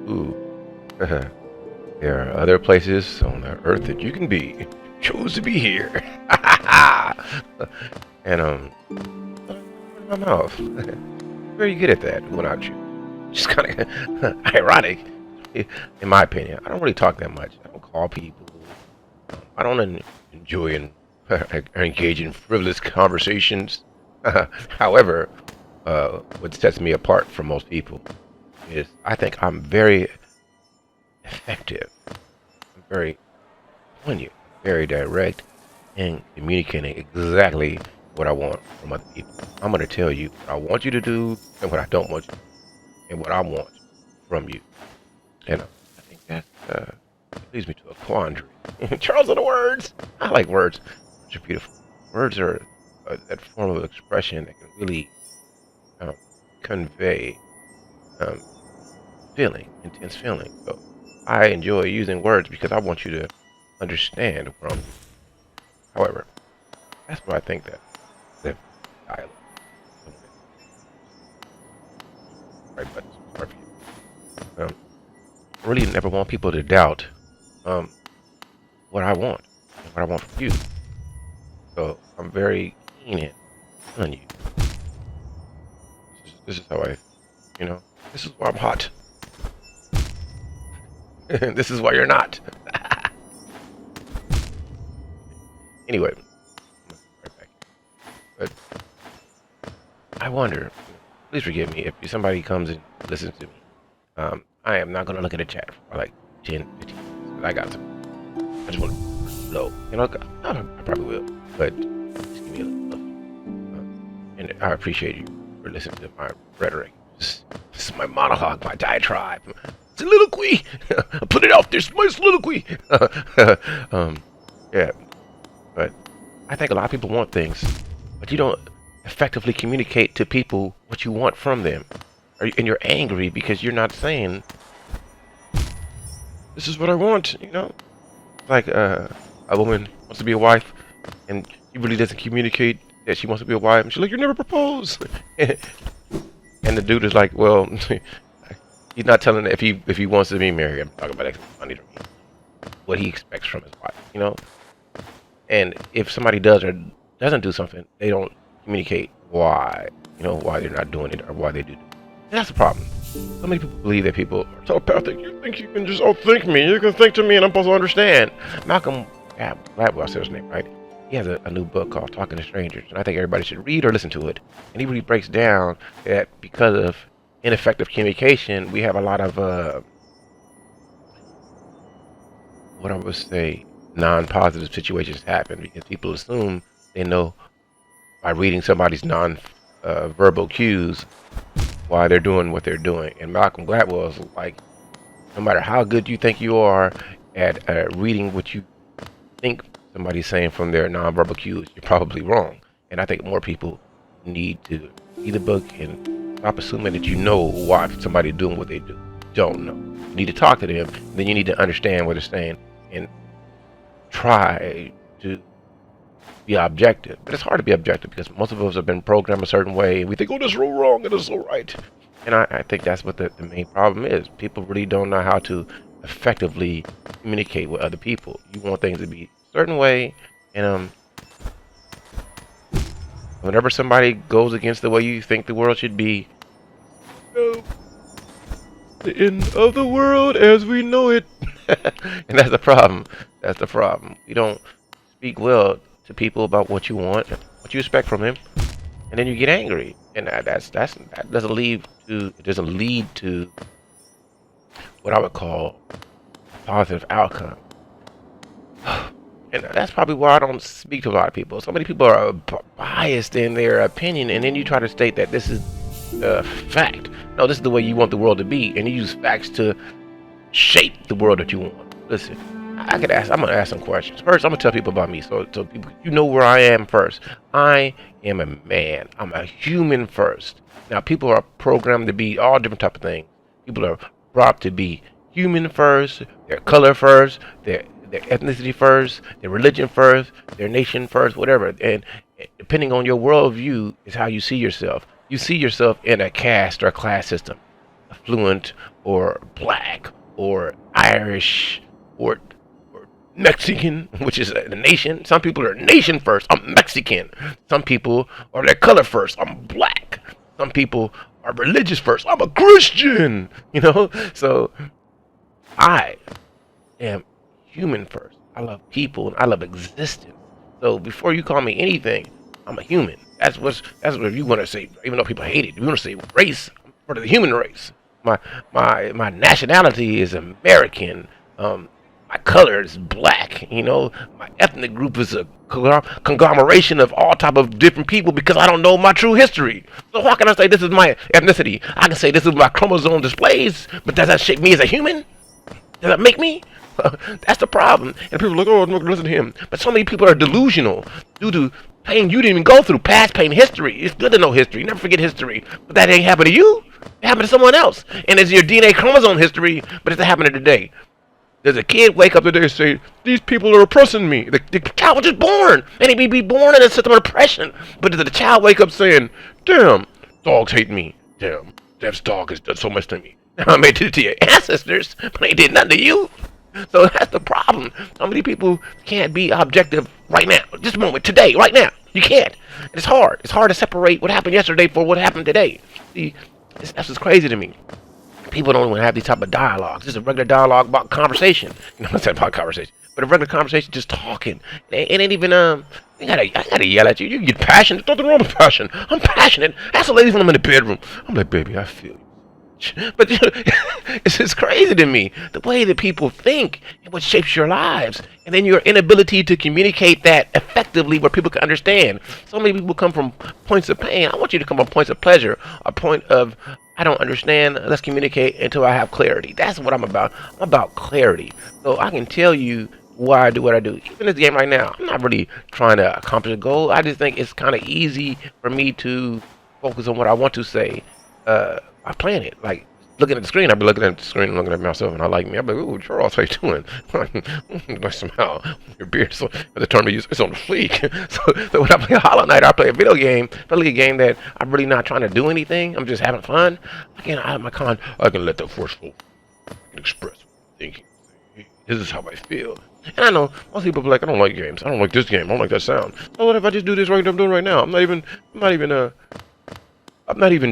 Ooh. There are other places on the earth that you can be. You chose to be here. And my mouth. Very good at that, without you. Just kind of ironic, in my opinion. I don't really talk that much. I don't call people. I don't enjoy or engage in frivolous conversations. However, what sets me apart from most people is I think I'm very effective. I'm very poignant, very direct, and communicating exactly what I want from other people. I'm going to tell you what I want you to do and what I don't want you to do, and what I want from you. And I think that leads me to a quandary. Charles of the words. I like words. Words are beautiful. Words are that form of expression that can really convey feeling, intense feeling. So I enjoy using words because I want you to understand where I'm. However, that's why I think that the dialogue. Right, but I really never want people to doubt what I want and what I want from you. So I'm very keen in telling you. This is how I, this is why I'm hot. This is why you're not. Anyway, right back. But I wonder, please forgive me if somebody comes and listens to me. I am not going to look at the chat for like 10, 15 minutes. I got some. I just want to know. I probably will. But just give me a little. And I appreciate you for listening to my rhetoric. This is my monologue, my diatribe. Soliloquy! Put it out there, my soliloquy! Yeah. But I think a lot of people want things, but you don't effectively communicate to people what you want from them. And you're angry because you're not saying, this is what I want, Like a woman wants to be a wife, and she really doesn't communicate that she wants to be a wife. And she's like, you never proposed. And the dude is like, well, he's not telling her if he wants to be married. I'm talking about money to me. What he expects from his wife, And if somebody does or doesn't do something, they don't communicate why, why they're not doing it or why they do. And that's the problem. So many people believe that people are telepathic. You think you can just outthink me. You can think to me and I'm supposed to understand. Malcolm Gladwell said his name, right? He has a new book called Talking to Strangers. And I think everybody should read or listen to it. And he really breaks down that because of ineffective communication, we have a lot of, what I would say, non-positive situations happen because people assume they know by reading somebody's non-verbal cues why they're doing what they're doing. And Malcolm Gladwell is like, no matter how good you think you are at reading what you think somebody's saying from their non-verbal cues, you're probably wrong. And I think more people need to read the book and stop assuming that you know why somebody's doing what they do. Don't know. You need to talk to them, then you need to understand what they're saying and try to be objective. But it's hard to be objective because most of us have been programmed a certain way and we think, oh, this is so wrong and this is so right. And I think that's what the main problem is. People really don't know how to effectively communicate with other people. You want things to be a certain way, and whenever somebody goes against the way you think the world should be, the end of the world as we know it. And that's the problem. That's the problem. You don't speak well to people about what you want, what you expect from them, and then you get angry, and that doesn't lead to what I would call a positive outcome. And that's probably why I don't speak to a lot of people. So many people are biased in their opinion, and then you try to state that this is fact. No, this is the way you want the world to be, and you use facts to shape the world that you want. Listen, I'm gonna ask some questions. First, I'm gonna tell people about me, so people, you know where I am first. I am a man. I'm a human first. Now, people are programmed to be all different type of things. People are brought to be human first, their color first, their their ethnicity first, their religion first, their nation first, whatever. And depending on your worldview is how you see yourself. You see yourself in a caste or class system, affluent or black or Irish or Mexican, which is a nation. Some people are nation first. I'm Mexican. Some people are their color first. I'm black. Some people are religious first. I'm a Christian. So I am human first. I love people and I love existence. So before you call me anything, I'm a human. That's what you want to say. Even though people hate it, you want to say race. I'm part of the human race. My nationality is American. My color is black. My ethnic group is a conglomeration of all type of different people because I don't know my true history. So how can I say this is my ethnicity? I can say this is my chromosome displays, but does that shape me as a human? Does that make me? That's the problem. And people are like, oh, I'm not gonna listen to him. But so many people are delusional due to pain you didn't even go through, past pain, history. It's good to know history. Never forget history. But that ain't happened to you. It happened to someone else. And it's your DNA chromosome history, but it's happening today. Does a kid wake up today and say, these people are oppressing me? The child was just born. And he be born in a system of oppression. But does the child wake up saying, damn, dogs hate me. Damn, this dog has done so much to me. I made it to your ancestors, but they did nothing to you. So that's the problem. So many people can't be objective right now. Just a moment, today, right now. You can't. It's hard. It's hard to separate what happened yesterday from what happened today. See, that's what's crazy to me. People don't want to have these type of dialogues. Just a regular dialogue about conversation. I'm saying about conversation, but a regular conversation, just talking. It ain't even I gotta yell at you. You get passionate. There's nothing wrong with passion. I'm passionate. Ask the ladies when I'm in the bedroom. I'm like, baby, I feel you. But it's just crazy to me the way that people think and what shapes your lives, and then your inability to communicate that effectively where people can understand. So many people come from points of pain. I want you to come from points of pleasure, a point of I don't understand. Let's communicate until I have clarity. That's what I'm about. I'm about clarity, so I can tell you why I do what I do. Even this game right now, I'm not really trying to accomplish a goal. I just think it's kind of easy for me to focus on what I want to say. I plan it. Like, looking at the screen, I'll be looking at the screen and looking at myself, and I like me. I'll be like, ooh, Charles, how you doing? Like, somehow, your beard, so the term you use, it's on the fleek. So when I play Hollow Knight, I play a video game, probably a game that I'm really not trying to do anything. I'm just having fun. I can, out of my con, I can let the force flow. I can express what I'm thinking. This is how I feel. And I know most people be like, I don't like games. I don't like this game. I don't like that sound. So what if I just do this right I'm doing right now? I'm not even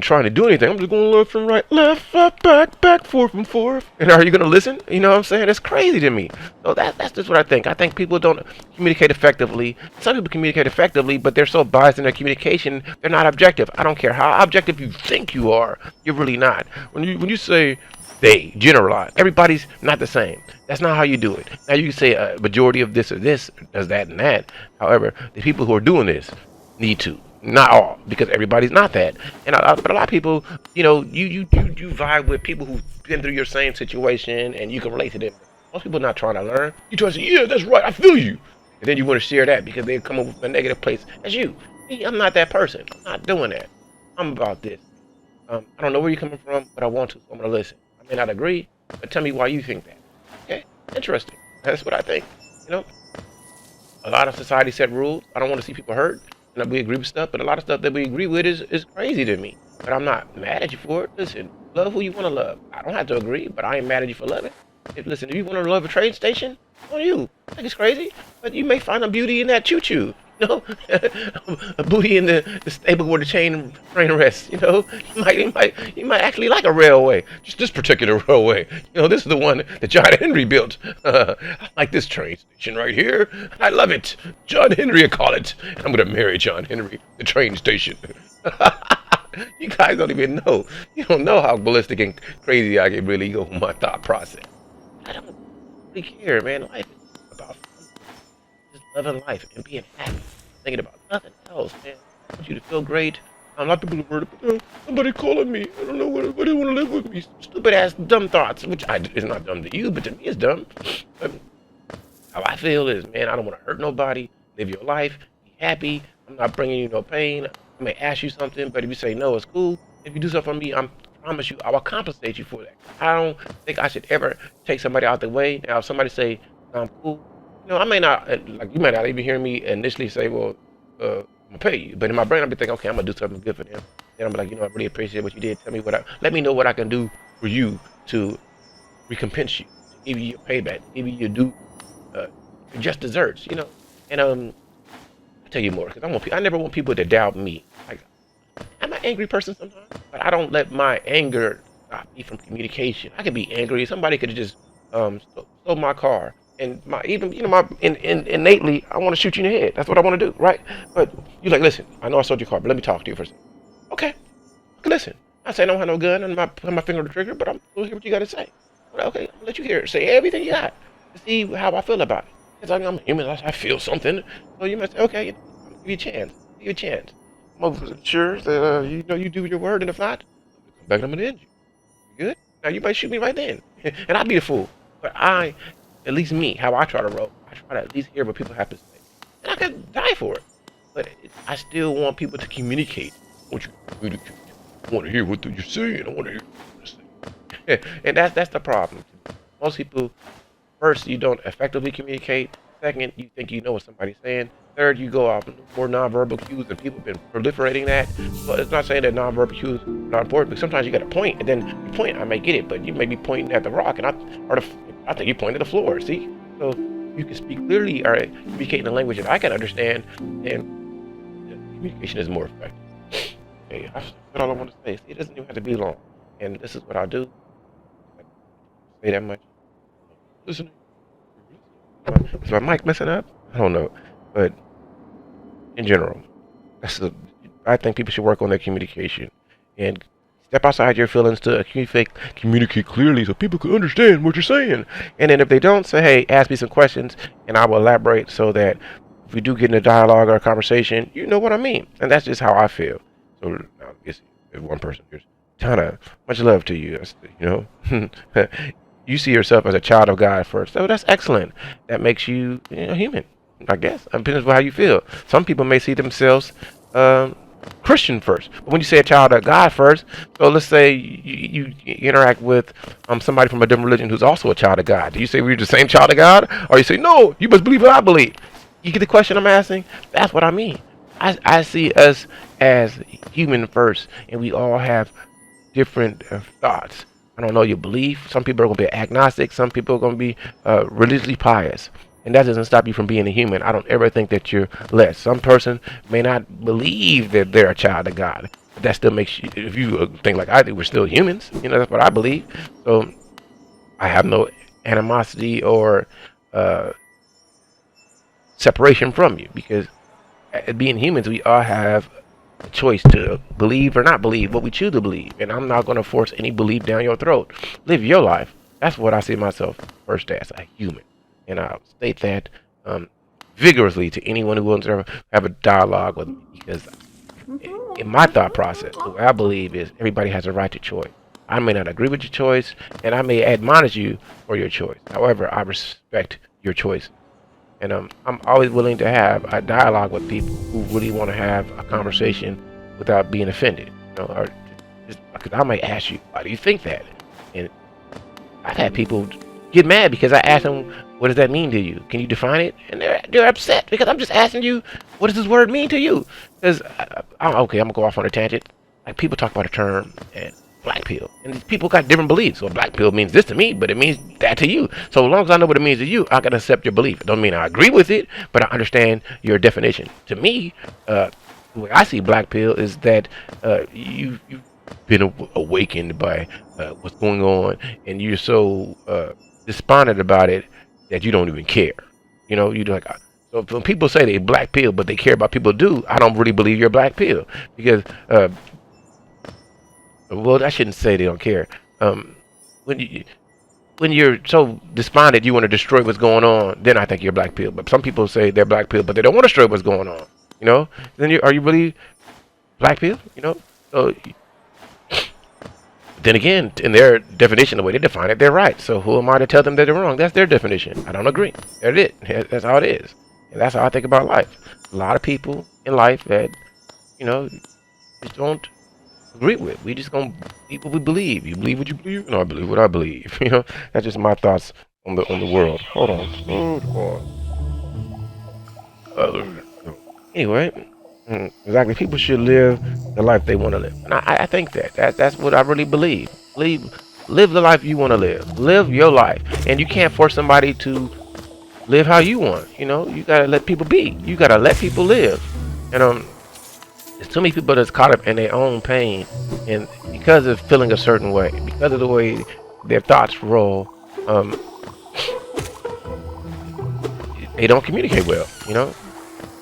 trying to do anything. I'm just going left and right, left, back, forth and forth. And are you going to listen? You know what I'm saying? It's crazy to me. So that's just what I think. I think people don't communicate effectively. Some people communicate effectively, but they're so biased in their communication, they're not objective. I don't care how objective you think you are. You're really not. When you say they generalize, everybody's not the same. That's not how you do it. Now you can say a majority of this or this does that and that. However, the people who are doing this need to. Not all, because everybody's not that, but a lot of people, you vibe with people who've been through your same situation, and you can relate to them. Most people are not trying to learn. You try to say, yeah, that's right, I feel you, and then you want to share that because they come up with a negative place. That's you. I'm not that person. I'm not doing that. I'm about this. I don't know where you're coming from, but I want to. So I'm gonna listen. I may not agree, but tell me why you think that. Okay, interesting. That's what I think. A lot of society set rules. I don't want to see people hurt. And we agree with stuff, but a lot of stuff that we agree with is crazy to me. But I'm not mad at you for it. Listen, love who you want to love. I don't have to agree, but I ain't mad at you for loving. Listen, if you want to love a train station, on you. I think it's crazy, but you may find a beauty in that choo-choo. A beauty in the stable where the train rests. You might actually like a railway. Just this particular railway. This is the one that John Henry built. I like this train station right here. I love it. John Henry, I call it. I'm gonna marry John Henry, the train station. You guys don't even know. You don't know how ballistic and crazy I can really go with my thought process. I don't really care, man. Life is about just loving life and being happy, thinking about nothing else, man. I want you to feel great. A lot of people are worried, but somebody calling me. I don't know what they want to live with me. Stupid ass dumb thoughts, which is not dumb to you, but to me it's dumb. But how I feel is, man, I don't want to hurt nobody. Live your life, be happy. I'm not bringing you no pain. I may ask you something, but if you say no, it's cool. If you do something for me, I promise you, I will compensate you for that. I don't think I should ever take somebody out the way. Now, if somebody say, I'm cool. You know, I may not like you might not even hear me initially say, "Well, I'm gonna pay you," but in my brain, I'll be thinking, "Okay, I'm gonna do something good for them." Then I'm like, you know, I really appreciate what you did. Tell me let me know what I can do for you to recompense you, to give you your payback, to give you your due, uh, your just desserts. You know, and I'll tell you more because I never want people to doubt me. Like, I'm an angry person sometimes, but I don't let my anger stop me from communication. I can be angry. Somebody could have just stole my car, and my even you know my innately I want to shoot you in the head. That's what I want to do, right? But you're like, listen, I know I stole your car, but let me talk to you for a second. Okay, listen. I say I don't have no gun and put my finger on the trigger, but I'm gonna hear what you got to say. Okay, I'm gonna let you hear it. Say everything you got to see how I feel about it. Because I'm human. I feel something. So you might say, okay, I'll give you a chance. Give you a chance. I'm sure that you know you do your word, and if not, come back and I'm gonna end you. You good? Now you might shoot me right then, and I'd be a fool. But at least me, how I try to roll, I try to at least hear what people have to say, and I could die for it. But I still want people to communicate. I want you to communicate. I want to hear what you're saying. I want to hear what you're saying. And that's the problem. Most people, first, you don't effectively communicate. Second, you think you know what somebody's saying. Third, you go off more nonverbal cues, and people have been proliferating that. But it's not saying that nonverbal cues are not important, but sometimes you got to point, and then you point, I may get it, but you may be pointing at the rock, and I think you point at the floor, see? So you can speak clearly or communicate in a language that I can understand, and communication is more effective. Okay, that's all I want to say. See, it doesn't even have to be long. And this is what I do. I say that much. Listening. Is my mic messing up? I don't know. But in general, I think people should work on their communication and step outside your feelings to communicate clearly so people can understand what you're saying. And then if they don't, say, hey, ask me some questions and I will elaborate so that if we do get in a dialogue or a conversation, you know what I mean. And that's just how I feel. So I guess if one person here's Tana, much love to you. You know, you see yourself as a child of God first. So that's excellent. That makes you, human, I guess. It depends on how you feel. Some people may see themselves Christian first. But when you say a child of God first, so let's say you interact with somebody from a different religion who's also a child of God. Do you say we're the same child of God? Or you say, no, you must believe what I believe? You get the question I'm asking? That's what I mean. I see us as human first, and we all have different thoughts. I don't know your belief. Some people are going to be agnostic. Some people are going to be religiously pious. And that doesn't stop you from being a human. I don't ever think that you're less. Some person may not believe that they're a child of God. But that still makes you, if you think like I do, we're still humans. You know, that's what I believe. So I have no animosity or separation from you, because being humans, we all have a choice to believe or not believe what we choose to believe. And I'm not going to force any belief down your throat. Live your life. That's what I see myself first as, a human. And I'll state that vigorously to anyone who wants to have a dialogue with me, because in my thought process, the way I believe is everybody has a right to choice. I may not agree with your choice, and I may admonish you for your choice. However, I respect your choice. And I'm always willing to have a dialogue with people who really want to have a conversation without being offended. Or just because I might ask you, why do you think that? And I've had people get mad because I asked them, what does that mean to you? Can you define it? And they're upset because I'm just asking you, what does this word mean to you? Because, okay, I'm going to go off on a tangent. Like, people talk about a term, and black pill. And people got different beliefs. So black pill means this to me, but it means that to you. So as long as I know what it means to you, I can accept your belief. It don't mean I agree with it, but I understand your definition. To me, the way I see black pill is that you've been awakened by what's going on, and you're so despondent about it that you don't even care. You know, you like. So when people say they black pill, but they care about people do, I don't really believe you're black pill, because well, I shouldn't say they don't care. When you're so despondent, you want to destroy what's going on, then I think you're black pill. But some people say they're black pill, but they don't want to destroy what's going on. You know, then are you really black pill? You know, so then again, in their definition, the way they define it, they're right. So who am I to tell them that they're wrong? That's their definition. I don't agree. That's it. That's how it is. And that's how I think about life. A lot of people in life that, just don't agree with. We just gonna believe what we believe. You believe what you believe, and I believe what I believe. That's just my thoughts on the world. Hold on. Anyway, exactly. People should live the life they want to live, and I think that's what I really believe. Live the life you want to live. Live your life, and you can't force somebody to live how you want. You know, you gotta let people be. You gotta let people live. And there's too many people that's caught up in their own pain, and because of feeling a certain way, because of the way their thoughts roll, they don't communicate well. You know,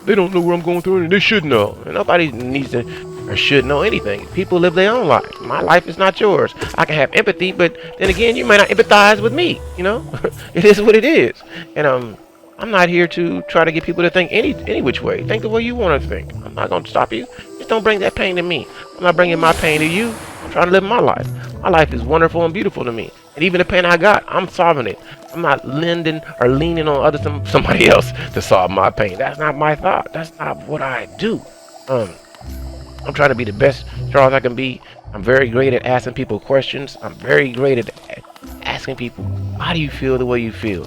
they don't know where I'm going through, and they should know. And nobody needs to or should know anything. People live their own life. My life is not yours. I can have empathy, but then again, you may not empathize with me. You know, it is what it is. And I'm not here to try to get people to think any which way. Think the way you want to think. I'm not going to stop you. Just don't bring that pain to me. I'm not bringing my pain to you. I'm trying to live my life. My life is wonderful and beautiful to me. And even the pain I got, I'm solving it. I'm not lending or leaning on somebody else to solve my pain. That's not my thought. That's not what I do. I'm trying to be the best Charles I can be. I'm very great at asking people questions. I'm very great at asking people, why do you feel the way you feel?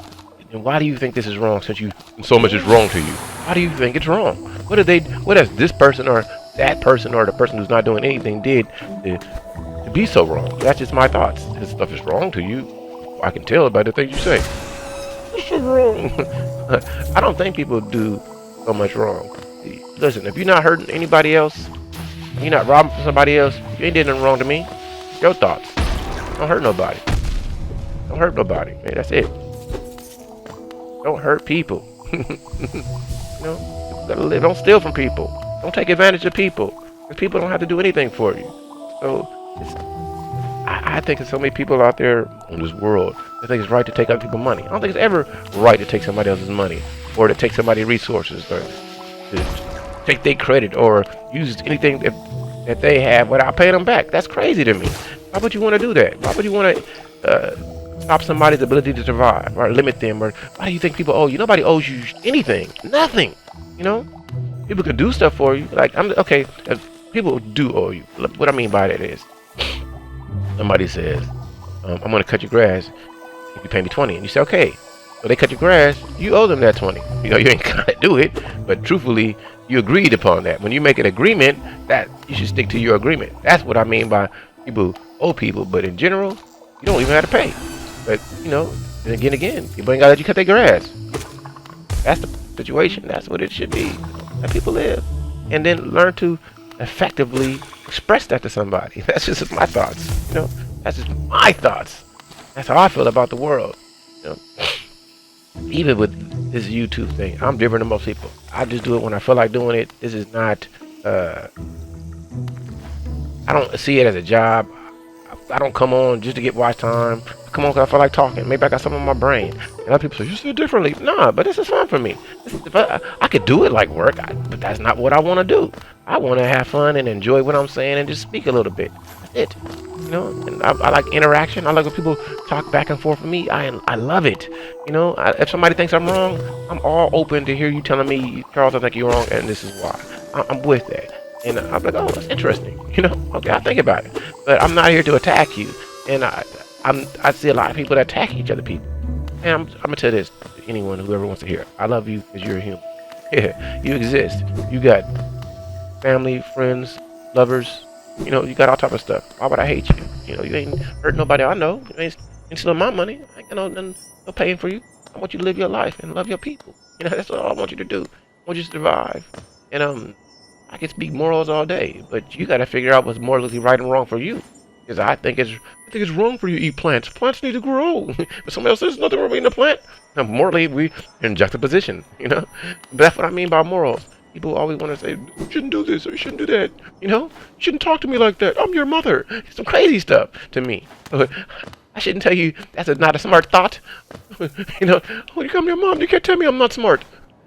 And why do you think this is wrong since so much is wrong to you? Why do you think it's wrong? What has this person or that person or the person who's not doing anything did to be so wrong? That's just my thoughts. This stuff is wrong to you. I can tell by the things you say. It's so wrong. I don't think people do so much wrong. Listen, if you're not hurting anybody else, you're not robbing from somebody else, you ain't did nothing wrong to me. Your thoughts. Don't hurt nobody. Don't hurt nobody. Man, that's it. Don't hurt people. You know, you gotta live. Don't steal from people. Don't take advantage of people. Because people don't have to do anything for you. So, I think there's so many people out there in this world that think it's right to take other people's money. I don't think it's ever right to take somebody else's money, or to take somebody's resources, or to take their credit, or use anything that they have without paying them back. That's crazy to me. Why would you want to do that? Why would you want to stop somebody's ability to survive, or limit them? Or why do you think people owe you? Nobody owes you anything. Nothing. You know, people could do stuff for you. Like okay, people do owe you. What I mean by that is, somebody says, I'm going to cut your grass if you pay me 20, and you say okay. So they cut your grass, you owe them that 20. You know, you ain't gotta do it, but truthfully, you agreed upon that. When you make an agreement, that you should stick to your agreement. That's what I mean by people owe people. But in general, you don't even have to pay. But you know, and again, people ain't gotta let you cut their grass. That's the situation. That's what it should be. Let people live, and then learn to effectively express that to somebody. That's just my thoughts. You know, that's just my thoughts. That's how I feel about the world. You know. Even with this YouTube thing, I'm different than most people. I just do it when I feel like doing it. This is not, I don't see it as a job. I don't come on just to get watch time. I come on because I feel like talking. Maybe I got something on my brain. And other people say, you see it differently. Nah, but this is fun for me. I could do it like work, but that's not what I want to do. I want to have fun and enjoy what I'm saying and just speak a little bit. That's it. You know, and I like interaction. I like when people talk back and forth with me. I love it. You know, if somebody thinks I'm wrong, I'm all open to hear you telling me, Charles, I think you're wrong, and this is why. I'm with that. And I'm like, oh, that's interesting. You know, okay, I'll think about it. But I'm not here to attack you. And I see a lot of people that attack each other people. And I'm gonna tell this to anyone, whoever wants to hear it. I love you because you're a human. Yeah, you exist. You got family, friends, lovers. You know, you got all type of stuff. Why would I hate you? You know, you ain't hurt nobody I know. You ain't stealing my money. I ain't got no paying for you. I want you to live your life and love your people. You know, that's all I want you to do. I want you to survive. And I can speak morals all day, but you got to figure out what's morally right and wrong for you. Because I think it's wrong for you to eat plants. Plants need to grow. But somebody else says there's nothing wrong with eating a plant. Now, morally, we in juxtaposition. You know, but that's what I mean by morals. People always want to say, you shouldn't do this or you shouldn't do that. You know, you shouldn't talk to me like that. I'm your mother. It's some crazy stuff to me. I shouldn't tell you that's not a smart thought. You know, oh, you come your mom. You can't tell me I'm not smart.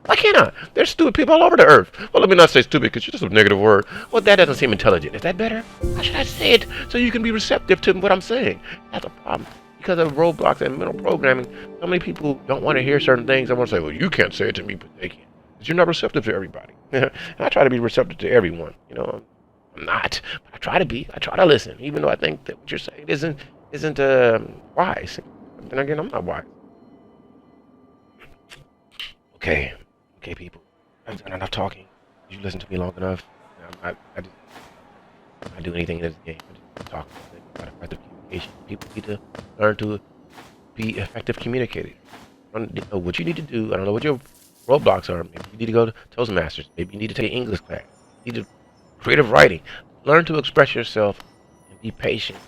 Why can't I? There's stupid people all over the earth. Well, let me not say stupid because it's just a negative word. Well, that doesn't seem intelligent. Is that better? How should I say it so you can be receptive to what I'm saying? That's a problem. Because of roadblocks and mental programming, so many people don't want to hear certain things. I want to say, well, you can't say it to me, but they can. Because you're not receptive to everybody. And I try to be receptive to everyone. You know, I'm not. But I try to be. I try to listen, even though I think that what you're saying isn't wise. Then again, I'm not wise. Okay, okay, people. I've done enough talking. You listen to me long enough. I'm not doing anything in this game. I just talk about effective communication. People need to learn to be effective communicators. I don't know what you need to do. I don't know what your roadblocks are. Maybe you need to go to Toastmasters. Maybe you need to take an English class. You need to creative writing. Learn to express yourself and be patient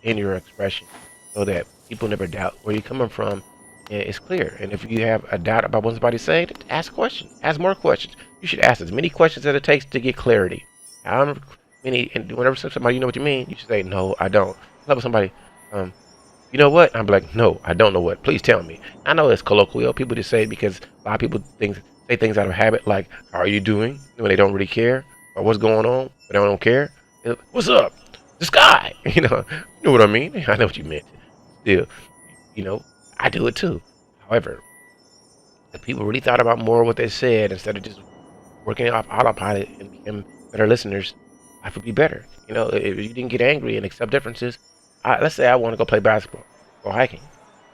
in your expression so that people never doubt where you're coming from. And it's clear. And if you have a doubt about what somebody's saying, ask questions. Ask more questions. You should ask as many questions as it takes to get clarity. However many, and whenever somebody you know what you mean, you should say, no, I don't. Love somebody, you know what? I'm like, no, I don't know what. Please tell me. I know it's colloquial. People just say it because a lot of people say things out of habit, like, how are you doing? When they don't really care. Or what's going on, but they don't care. What's up? This guy. You know what I mean? I know what you meant. Still, I do it too. However, if people really thought about more what they said instead of just working off autopilot and become better listeners, life would be better. If you didn't get angry and accept differences, let's say I want to go play basketball, go hiking.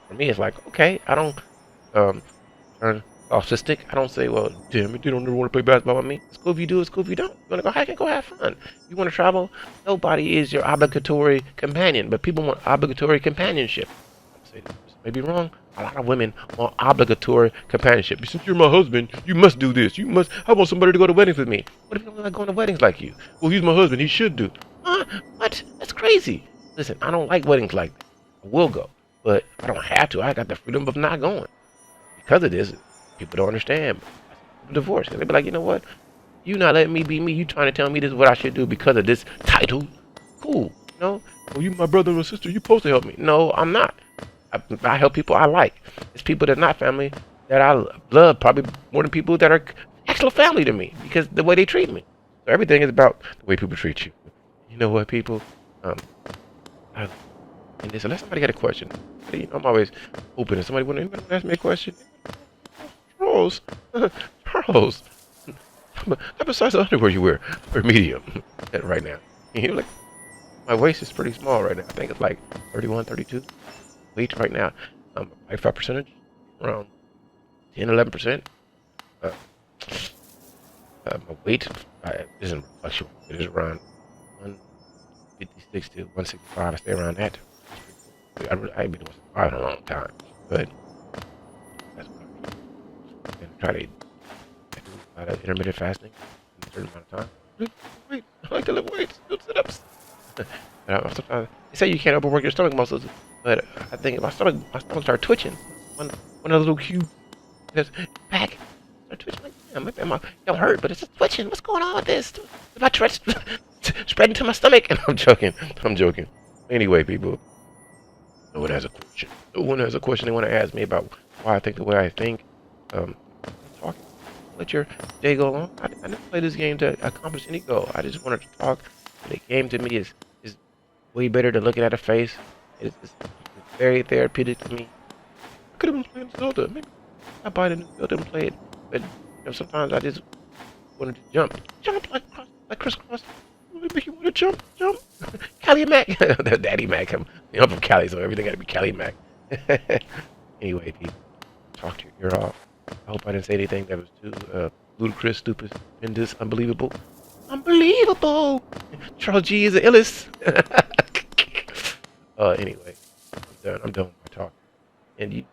For me, it's like, okay, I don't turn autistic. I don't say, well, damn it, you don't ever want to play basketball with me. It's cool if you do, it's cool if you don't. You want to go hiking, go have fun. You want to travel, nobody is your obligatory companion, but people want obligatory companionship. I say this may be wrong. A lot of women want obligatory companionship. Since you're my husband, you must do this. I want somebody to go to weddings with me. What if you don't like going to weddings like you? Well, he's my husband, he should do. What? That's crazy. Listen, I don't like weddings like that. I will go, but I don't have to. I got the freedom of not going. Because of this, people don't understand. Divorce. And they be like, you know what? You not letting me be me. You trying to tell me this is what I should do because of this title. Cool. Well, you my brother and sister. You supposed to help me. No, I'm not. I help people I like. It's people that's not family that I love probably more than people that are actual family to me because the way they treat me. So everything is about the way people treat you. You know what, people? And this, unless somebody got a question, I'm always open. If somebody want to ask me a question, Charles, Charles, how besides the underwear you wear, or medium right now? You're like, my waist is pretty small right now. I think it's like 31, 32 weight right now. My fat percentage around 10, 11%. My weight isn't fluctuating. It is around 156 to 165. I stay around that. I ain't been doing survival in a long time, but that's what I do. And try to do a lot of intermittent fasting in a certain amount of time. Wait, I like to lift weights, do sit-ups. Sometimes they say you can't overwork your stomach muscles, but I think my stomach started twitching. One of the little cube back started twitching. Like, damn, my don't hurt, but it's just twitching. What's going on with this? Is my twitch spreading to my stomach? And I'm joking. Anyway, people. No one has a question. No one has a question they want to ask me about why I think the way I think. Talk. Let your day go along. I didn't play this game to accomplish any goal. I just wanted to talk. And the game to me is way better than looking at a face. It's very therapeutic to me. I could have been playing Zelda. Maybe I buy the new Zelda and play it. But sometimes I just wanted to jump like crisscross. It make you want to jump. Cali Mac. Daddy Mac. I'm from Cali, so everything got to be Cali Mac. Anyway, people, talk to your ear off. I hope I didn't say anything that was too ludicrous, stupid, stupendous, unbelievable. Unbelievable! Charles G is the illest. Anyway, I'm done with my talk. And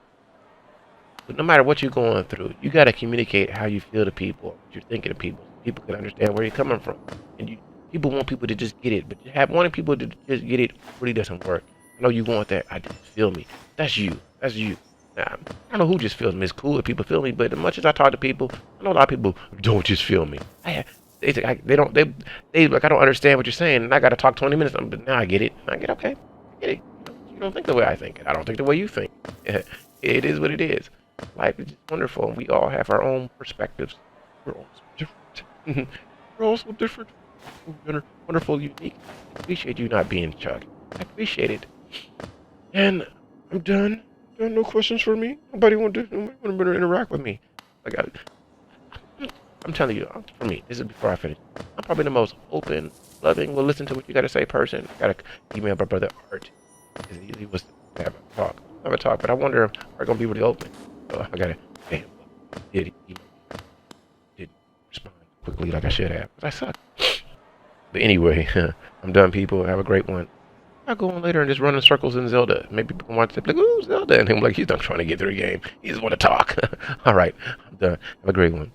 but no matter what you're going through, you got to communicate how you feel to people, what you're thinking to people. So people can understand where you're coming from. And people want people to just get it, but wanting people to just get it really doesn't work. I know you want that. I just feel me. That's you. Now, I don't know who just feels me. It's cool if people feel me, but as much as I talk to people, I know a lot of people don't just feel me. They like, I don't understand what you're saying, and I got to talk 20 minutes. But now I get it. Okay. I get it. You don't think the way I think it. I don't think the way you think. It is what it is. Life is just wonderful, and we all have our own perspectives. We're all so different. We're all so different. Wonderful, unique. I appreciate you not being Chuck. I appreciate it. And I'm done. There are no questions for me. Nobody want to interact with me. I'm telling you, for me, this is before I finish. I'm probably the most open, loving, will listen to what you got to say person. I got to email my brother Art. He was to have a talk, but I wonder if I'm gonna be really open. So I gotta, hey, didn't respond quickly like I should have. But I suck. But anyway, I'm done, people. Have a great one. I'll go on later and just run in circles in Zelda. Maybe people want to be like, ooh, Zelda. And I'm like, he's not trying to get through the game. He just want to talk. All right. I'm done. Have a great one.